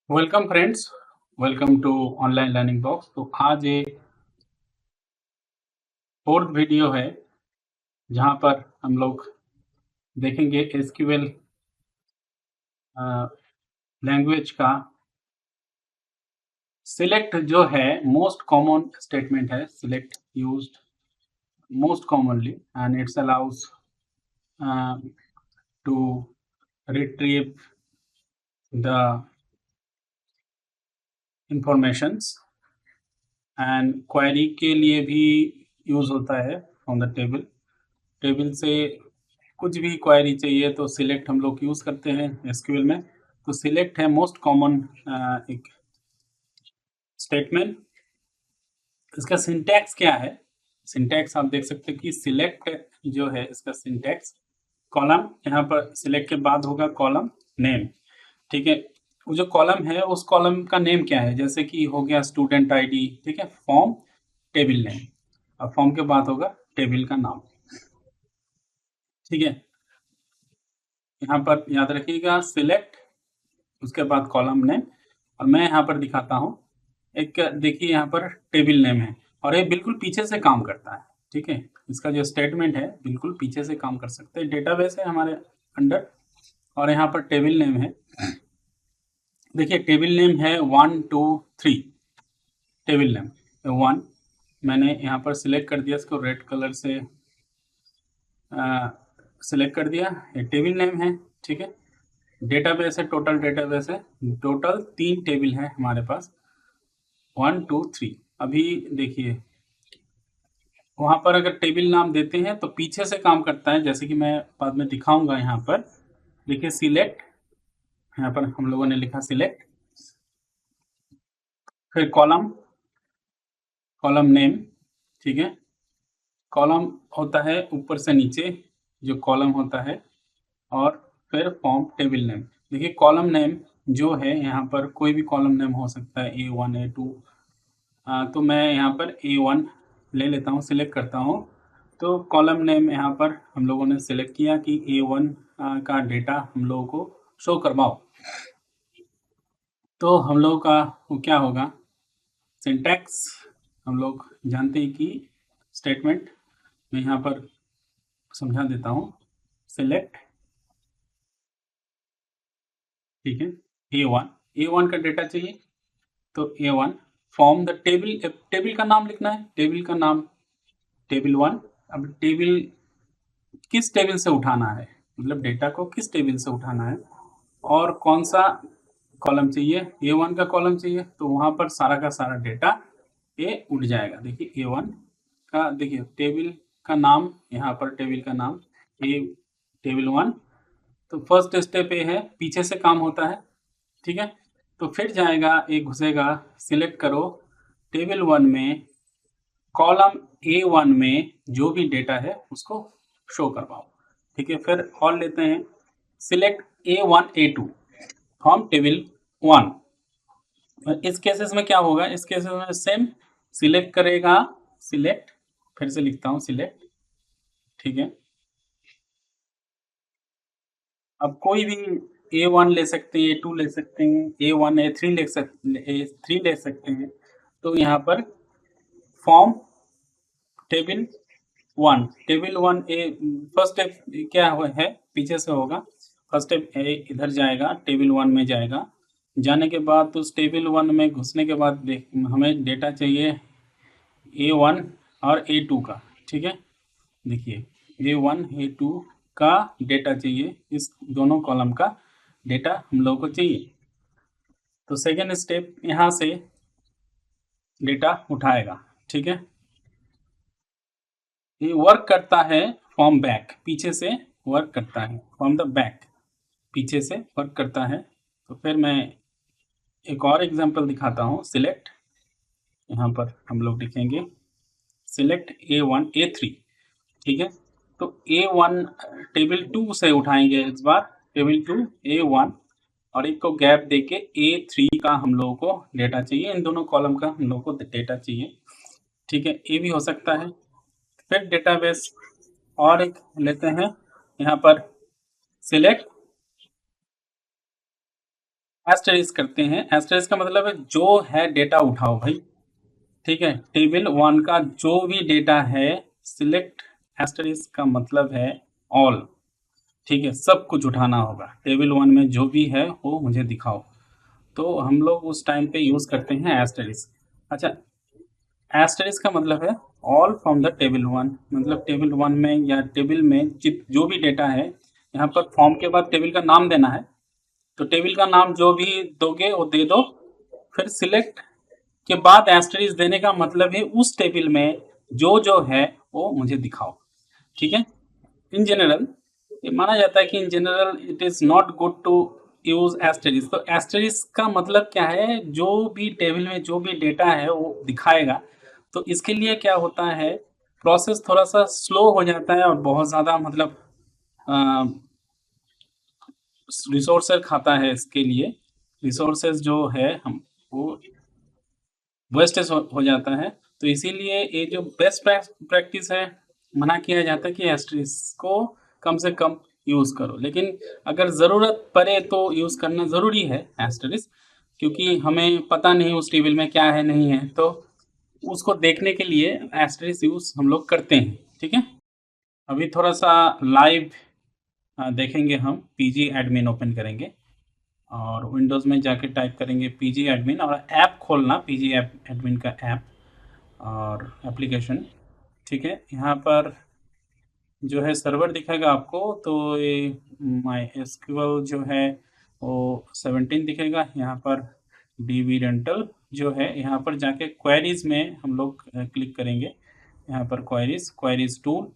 Welcome friends. Welcome to online learning box. तो आज ये फोर्थ वीडियो है जहां पर हम लोग देखेंगे एसक्यूएल लैंग्वेज का सिलेक्ट जो है मोस्ट कॉमन स्टेटमेंट है। Select used most commonly and it's allows to retrieve the informations and query के लिए भी यूज होता है फ्रॉम द टेबल। टेबल से कुछ भी क्वेरी चाहिए तो सिलेक्ट हम लोग यूज़ करते हैं एसक्यूएल में। तो सिलेक्ट है मोस्ट कॉमन एक स्टेटमेंट। इसका सिंटैक्स क्या है? सिंटैक्स आप देख सकते हैं कि सिलेक्ट जो है इसका सिंटैक्स कॉलम, यहाँ पर सिलेक्ट के बाद होगा कॉलम नेम। ठीक है, वो जो कॉलम है उस कॉलम का नेम क्या है? जैसे कि हो गया स्टूडेंट आईडी, ठीक है, फॉर्म, टेबल नेम। अब फॉर्म के बाद होगा टेबल का नाम। ठीक है, यहाँ पर याद रखिएगा सिलेक्ट, उसके बाद कॉलम नेम। और मैं यहाँ पर दिखाता हूँ एक, देखिए यहाँ पर टेबल नेम है और ये बिल्कुल पीछे से काम करता है। ठीक है, इसका जो स्टेटमेंट है बिल्कुल पीछे से काम कर सकते हैं। डेटाबेस है हमारे अंडर और यहाँ पर टेबल नेम है। देखिए टेबल नेम है 1 2 3। टेबल नेम 1 मैंने यहाँ पर सिलेक्ट कर दिया, इसको रेड कलर से सिलेक्ट कर दिया। ये टेबल नेम है। ठीक है, डेटाबेस है, टोटल डेटाबेस है, टोटल 3 टेबल है हमारे पास, 1 2 3। अभी देखिए वहां पर अगर टेबल नाम देते हैं तो पीछे से काम करता है, जैसे कि मैं बाद में दिखाऊंगा। यहाँ पर देखिए सिलेक्ट, यहाँ पर हम लोगों ने लिखा सिलेक्ट, फिर कॉलम, कॉलम नेम। ठीक है, कॉलम होता है ऊपर से नीचे जो कॉलम होता है, और फिर फॉर्म टेबल नेम। देखिए कॉलम नेम जो है यहाँ पर कोई भी कॉलम नेम हो सकता है, A1 A2। तो मैं यहाँ पर A1 ले लेता हूँ, सिलेक्ट करता हूँ। तो कॉलम नेम यहाँ पर हम लोगों ने सिलेक्ट किया कि A1 का डेटा हम लोगों को शो करवाओ। तो हम लोगों का वो क्या होगा, सिंटैक्स हम लोग जानते हैं कि स्टेटमेंट मैं यहाँ पर समझा देता हूँ। सिलेक्ट, ठीक है, A1 का डेटा चाहिए तो A1 form the table, table का नाम लिखना है, टेबल का नाम टेबल 1। अब टेबल किस टेबल से उठाना है, मतलब डेटा को किस टेबल से उठाना है और कौन सा कॉलम चाहिए। A1 का कॉलम चाहिए तो वहां पर सारा का सारा डेटा ये उठ जाएगा। देखिए A1 का, देखिए टेबल का नाम, यहाँ पर टेबल का नाम ए टेबल 1। तो फर्स्ट स्टेप ये है, पीछे से काम होता है। ठीक है, तो फिर जाएगा, एक घुसेगा, सिलेक्ट करो टेबल 1 में कॉलम A1 में जो भी डेटा है उसको शो करवाओ। ठीक है, फिर और लेते हैं select A1 A2 from table 1। इस केसेस में क्या होगा, इस केसेस में सेम सिलेक्ट करेगा, सिलेक्ट, फिर से लिखता हूँ सिलेक्ट। ठीक है, अब कोई भी A1 ले सकते हैं, A2 ले सकते हैं, A1 A3 ले सकते, A3 ले सकते हैं। तो यहाँ पर फॉर्म टेबल 1 ए, फर्स्ट स्टेप क्या है, पीछे से होगा। फर्स्ट स्टेप ए इधर जाएगा, टेबल 1 में जाएगा। जाने के बाद तो उस टेबल 1 में घुसने के बाद देख हमें डेटा चाहिए A1 और A2 का। ठीक है, देखिए A1 A2 का डेटा चाहिए, इस दोनों कॉलम का डेटा हम लोग को चाहिए। तो सेकेंड स्टेप यहाँ से डेटा उठाएगा। ठीक है, ये वर्क करता है फ्रॉम बैक, पीछे से वर्क करता है, फ्रॉम द बैक, पीछे से वर्क करता है। तो फिर मैं एक और एग्जांपल दिखाता हूँ। सिलेक्ट, यहाँ पर हम लोग लिखेंगे सिलेक्ट A1 A3। ठीक है, तो A1 टेबल 2 से उठाएंगे इस बार, टेबल 2 A1, और एक को गैप देके A3 का हम लोगों को डेटा चाहिए, इन दोनों कॉलम का हम लोगों को डेटा चाहिए। ठीक है, ये भी हो सकता है। फिर डेटाबेस और एक लेते हैं, यहाँ पर सिलेक्ट एस्टेरिस्क करते हैं। एस्टेरिस्क का मतलब है जो है डेटा उठाओ भाई, ठीक है। टेबल 1 का जो भी डेटा है सिलेक्ट, एस्टेरिस्क का मतलब है ऑल, ठीक है, सब कुछ उठाना होगा। टेबल 1 में जो भी है वो मुझे दिखाओ। तो हम लोग उस टाइम पे यूज़ करते हैं एस्टेरिस्क। अच्छा, एस्टेरिस्क का मतलब है ऑल फ्रॉम द टेबल 1, मतलब टेबल 1 में या टेबल में जो भी डेटा है, यहाँ पर फॉर्म के बाद टेबल का नाम देना है। तो टेबल का नाम जो भी दोगे वो दे दो, फिर सिलेक्ट के बाद एस्टेरिस्क देने का मतलब है उस टेबल में जो जो है वो मुझे दिखाओ, ठीक है। इन जनरल ये माना जाता है कि in general it is not good to use asterisk. तो एस्टेरिस्क का मतलब क्या है, जो भी टेबल में जो भी डेटा है वो दिखाएगा। तो इसके लिए क्या होता है, प्रोसेस थोड़ा सा स्लो हो जाता है और बहुत ज़्यादा मतलब रिसोर्सेज खाता है। इसके लिए रिसोर्सेज जो है हम वो वेस्टेज हो जाता है। तो इसीलिए ये जो बेस्ट प्रैक्टिस है, मना किया जाता है कि एस्टेरिस्क को कम से कम यूज़ करो, लेकिन अगर ज़रूरत पड़े तो यूज़ करना ज़रूरी है एस्टेरिस्क, क्योंकि हमें पता नहीं उस टेबल में क्या है नहीं है, तो उसको देखने के लिए एस्टेरिस्क यूज़ हम लोग करते हैं, ठीक है। अभी थोड़ा सा लाइव देखेंगे। हम पीजी एडमिन ओपन करेंगे और विंडोज़ में जाके टाइप करेंगे पीजी एडमिन, और ऐप खोलना पीजी एडमिन का ऐप और एप्लीकेशन, ठीक है। यहाँ पर जो है सर्वर दिखेगा आपको, तो ये माई एसक्यूएल जो है वो 17 दिखेगा। यहाँ पर डीबी रेंटल जो है, यहाँ पर जाके क्वेरीज में हम लोग क्लिक करेंगे। यहाँ पर क्वेरीज टूल,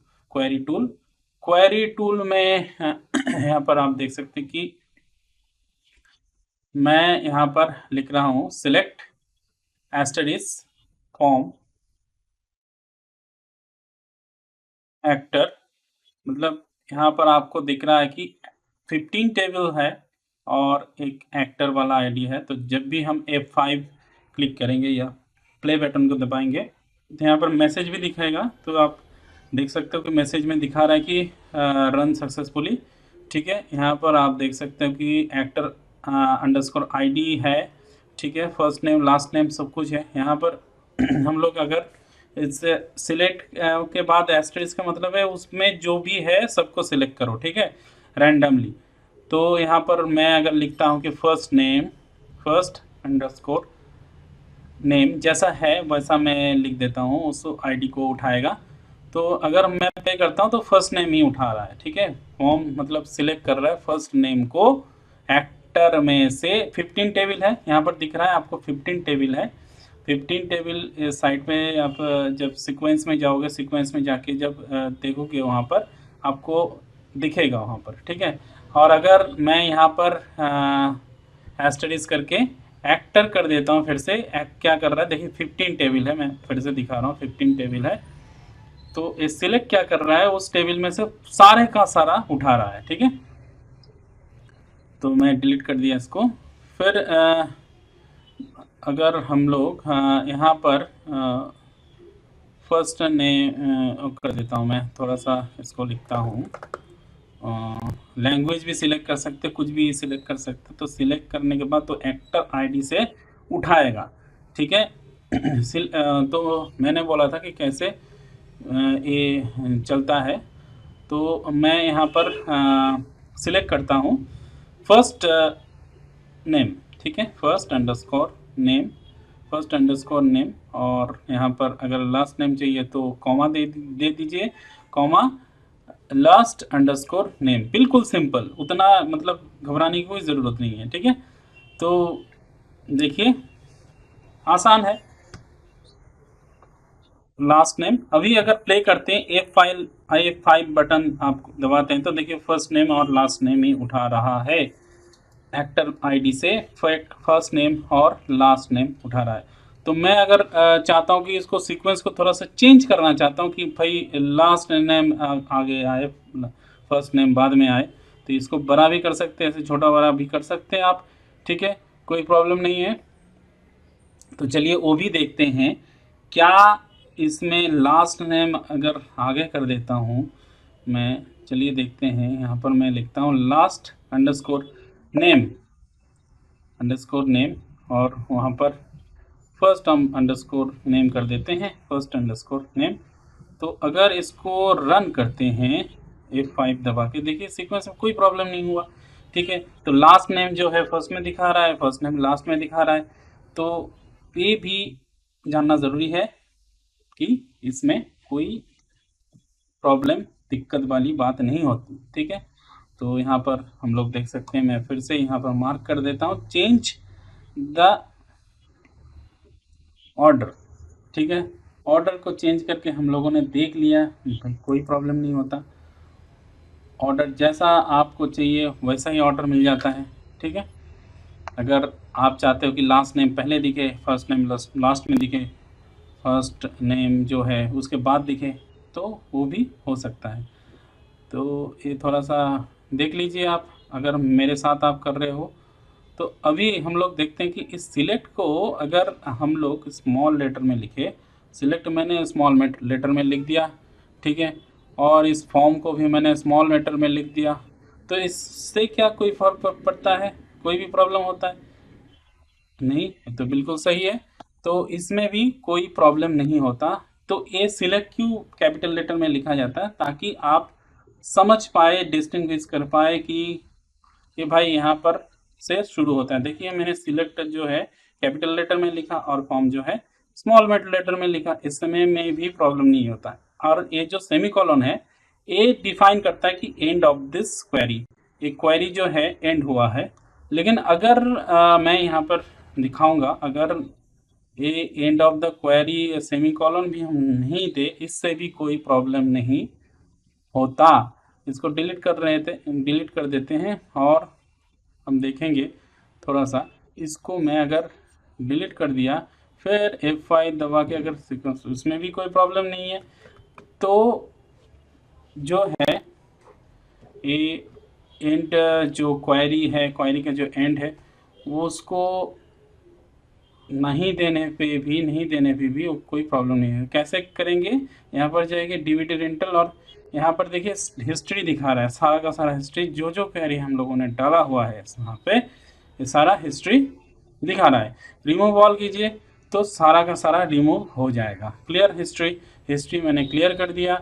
क्वेरी टूल में यहाँ पर आप देख सकते हैं कि मैं यहाँ पर लिख रहा हूँ सिलेक्ट एस्टेरिस्क फॉर्म एक्टर, मतलब यहाँ पर आपको दिख रहा है कि 15 टेबल है और एक एक्टर वाला आईडी है। तो जब भी हम F5 क्लिक करेंगे या प्ले बटन को दबाएंगे तो यहाँ पर मैसेज भी दिखाएगा। तो आप देख सकते हो कि मैसेज में दिखा रहा है कि रन सक्सेसफुली, ठीक है। यहाँ पर आप देख सकते हो कि एक्टर अंडरस्कोर आईडी है, ठीक है, फर्स्ट नेम लास्ट नेम सब कुछ है। यहाँ पर हम लोग अगर इससे सिलेक्ट के बाद एस्टेरिस्क का मतलब है उसमें जो भी है सबको सिलेक्ट करो, ठीक है, रैंडमली। तो यहाँ पर मैं अगर लिखता हूँ कि फर्स्ट अंडरस्कोर नेम जैसा है वैसा मैं लिख देता हूँ, उस आईडी को उठाएगा। तो अगर मैं पे करता हूँ तो फर्स्ट नेम ही उठा रहा है, ठीक है। फॉर्म मतलब सिलेक्ट कर रहा है फर्स्ट नेम को। एक्टर में से 15 टेबल है, यहाँ पर दिख रहा है आपको 15 टेबल है। 15 टेबल साइट में आप जब सीक्वेंस में जाओगे, सीक्वेंस में जाके जब देखोगे वहाँ पर आपको दिखेगा वहाँ पर, ठीक है। और अगर मैं यहाँ पर एस्टेरिस्क करके एक्टर कर देता हूँ, फिर से क्या कर रहा है देखिए 15 टेबल है, मैं फिर से दिखा रहा हूँ 15 टेबल है। तो ये सिलेक्ट क्या कर रहा है, उस टेबल में से सारे का सारा उठा रहा है, ठीक है। तो मैं डिलीट कर दिया इसको। फिर अगर हम लोग यहाँ पर फर्स्ट ने कर देता हूँ, मैं थोड़ा सा इसको लिखता हूँ। लैंग्वेज भी सिलेक्ट कर सकते, कुछ भी सिलेक्ट कर सकते। तो सिलेक्ट करने के बाद तो एक्टर आईडी से उठाएगा, ठीक है। तो मैंने बोला था कि कैसे ये चलता है। तो मैं यहाँ पर सिलेक्ट करता हूँ फर्स्ट नेम, ठीक है, फर्स्ट अंडरस्कोर नेम। और यहाँ पर अगर लास्ट नेम चाहिए तो कॉमा दे दीजिए, कॉमा लास्ट अंडरस्कोर नेम। बिल्कुल सिंपल, उतना मतलब घबराने की कोई ज़रूरत नहीं है, ठीक है। तो देखिए आसान है। लास्ट नेम अभी अगर प्ले करते हैं F5 बटन आप दबाते हैं तो देखिए फर्स्ट नेम और लास्ट नेम ही उठा रहा है। एक्टर आईडी से फर्स्ट नेम और लास्ट नेम उठा रहा है। तो मैं अगर चाहता हूँ कि इसको सीक्वेंस को थोड़ा सा चेंज करना चाहता हूँ कि भाई लास्ट नेम आगे आए, फर्स्ट नेम बाद में आए, तो इसको बड़ा भी कर सकते हैं, ऐसे छोटा बड़ा भी कर सकते हैं आप, ठीक है, कोई प्रॉब्लम नहीं है। तो चलिए वो भी देखते हैं। क्या इसमें लास्ट नेम अगर आगे कर देता हूँ मैं, चलिए देखते हैं। यहाँ पर मैं लिखता हूँ last underscore name, underscore name, और वहाँ पर फर्स्ट हम अंडरस्कोर नेम कर देते हैं, फर्स्ट अंडरस्कोर नेम। तो अगर इसको रन करते हैं F5 दबा के, देखिए सीक्वेंस में कोई प्रॉब्लम नहीं हुआ, ठीक है। तो लास्ट नेम जो है फर्स्ट में दिखा रहा है, फर्स्ट नेम लास्ट में दिखा रहा है। तो ये भी जानना ज़रूरी है कि इसमें कोई प्रॉब्लम, दिक्कत वाली बात नहीं होती, ठीक है। तो यहाँ पर हम लोग देख सकते हैं, मैं फिर से यहाँ पर मार्क कर देता हूँ, चेंज द ऑर्डर, ठीक है। ऑर्डर को चेंज करके हम लोगों ने देख लिया, भाई कोई प्रॉब्लम नहीं होता, ऑर्डर जैसा आपको चाहिए वैसा ही ऑर्डर मिल जाता है, ठीक है। अगर आप चाहते हो कि लास्ट नेम पहले दिखे, फर्स्ट नेम लास्ट में दिखे, फर्स्ट नेम जो है उसके बाद दिखे, तो वो भी हो सकता है। तो ये थोड़ा सा देख लीजिए आप, अगर मेरे साथ आप कर रहे हो। तो अभी हम लोग देखते हैं कि इस सिलेक्ट को अगर हम लोग स्मॉल लेटर में लिखे, सिलेक्ट मैंने स्मॉल लेटर में लिख दिया, ठीक है, और इस फॉर्म को भी मैंने स्मॉल लेटर में लिख दिया, तो इससे क्या कोई फर्क पड़ता है, कोई भी प्रॉब्लम होता है? नहीं, तो बिल्कुल सही है। तो इसमें भी कोई प्रॉब्लम नहीं होता। तो ये सिलेक्ट क्यों कैपिटल लेटर में लिखा जाता है, ताकि आप समझ पाए, डिस्टिंग्विश कर पाए कि भाई यहाँ पर से शुरू होता है। देखिए मैंने सिलेक्ट जो है कैपिटल लेटर में लिखा और फॉर्म जो है स्मॉल लेटर में लिखा, इस समय में भी प्रॉब्लम नहीं होता है। और ये जो सेमीकोलन है, ये डिफाइन करता है कि एंड ऑफ दिस क्वेरी, एक क्वेरी जो है एंड हुआ है। लेकिन अगर मैं यहाँ पर दिखाऊंगा, अगर ये end of the query semicolon भी हम नहीं दे, इससे भी कोई प्रॉब्लम नहीं होता। इसको डिलीट कर देते हैं, और हम देखेंगे थोड़ा सा, इसको मैं अगर डिलीट कर दिया, फिर F5 दबा के अगर सीक्वेंस, उसमें भी कोई प्रॉब्लम नहीं है। तो जो है ये एंड, जो क्वेरी है, क्वेरी का जो एंड है, वो उसको नहीं देने पे भी कोई प्रॉब्लम नहीं है। कैसे करेंगे, यहाँ पर जाएंगे डीवीडी रेंटल, और यहाँ पर देखिए हिस्ट्री दिखा रहा है, सारा का सारा हिस्ट्री, जो जो क्वेरी हम लोगों ने डाला हुआ है यहाँ पे, ये सारा हिस्ट्री दिखा रहा है। रिमूव ऑल कीजिए तो सारा का सारा रिमूव हो जाएगा। क्लियर हिस्ट्री मैंने क्लियर कर दिया।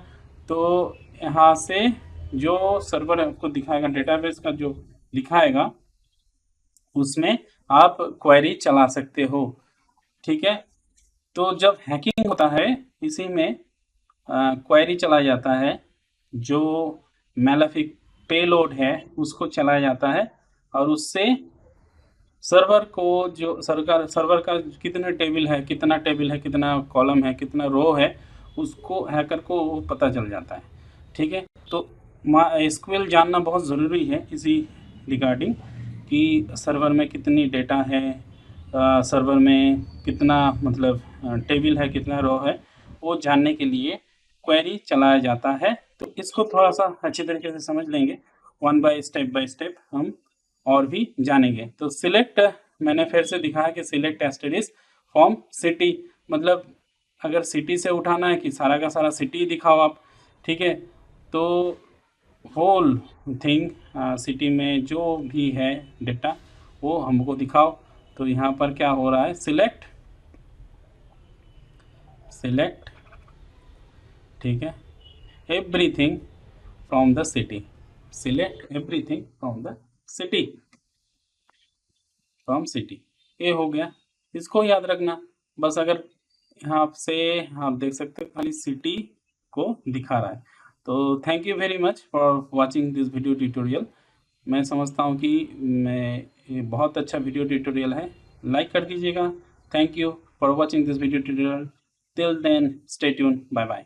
तो यहाँ से जो सर्वर आपको दिखाएगा, डेटाबेस का जो दिखाएगा, उसमें आप क्वेरी चला सकते हो, ठीक है। तो जब हैकिंग होता है, इसी में क्वेरी चलाया जाता है, जो मैलेफिक पेलोड है उसको चलाया जाता है, और उससे सर्वर को, जो सर्वर का कितना टेबल है, कितना कॉलम है, कितना रो है, उसको हैकर को वो पता चल जाता है, ठीक है। तो एसक्यूएल जानना बहुत ज़रूरी है इसी रिगार्डिंग, कि सर्वर में कितनी डेटा है, सर्वर में कितना मतलब टेबल है, कितना रो है, वो जानने के लिए क्वेरी चलाया जाता है। तो इसको थोड़ा सा अच्छी तरीके से समझ लेंगे, बाय स्टेप हम और भी जानेंगे। तो सिलेक्ट मैंने फिर से दिखाया कि सिलेक्ट एस्टेरिस्क फ्रॉम सिटी, मतलब अगर सिटी से उठाना है कि सारा का सारा सिटी दिखाओ आप, ठीक है। तो होल थिंग, सिटी में जो भी है डेटा वो हमको दिखाओ। तो यहाँ पर क्या हो रहा है, सिलेक्ट, ठीक है, everything from the city, select everything from the city, from city, ये हो गया। इसको याद रखना बस। अगर यहाँ से आप देख सकते हो खाली सिटी को दिखा रहा है। तो thank you very much for watching this video tutorial. मैं समझता हूँ कि ये बहुत अच्छा वीडियो ट्यूटोरियल है, लाइक कर दीजिएगा। Thank you for watching this video tutorial. Till then stay tune, bye bye.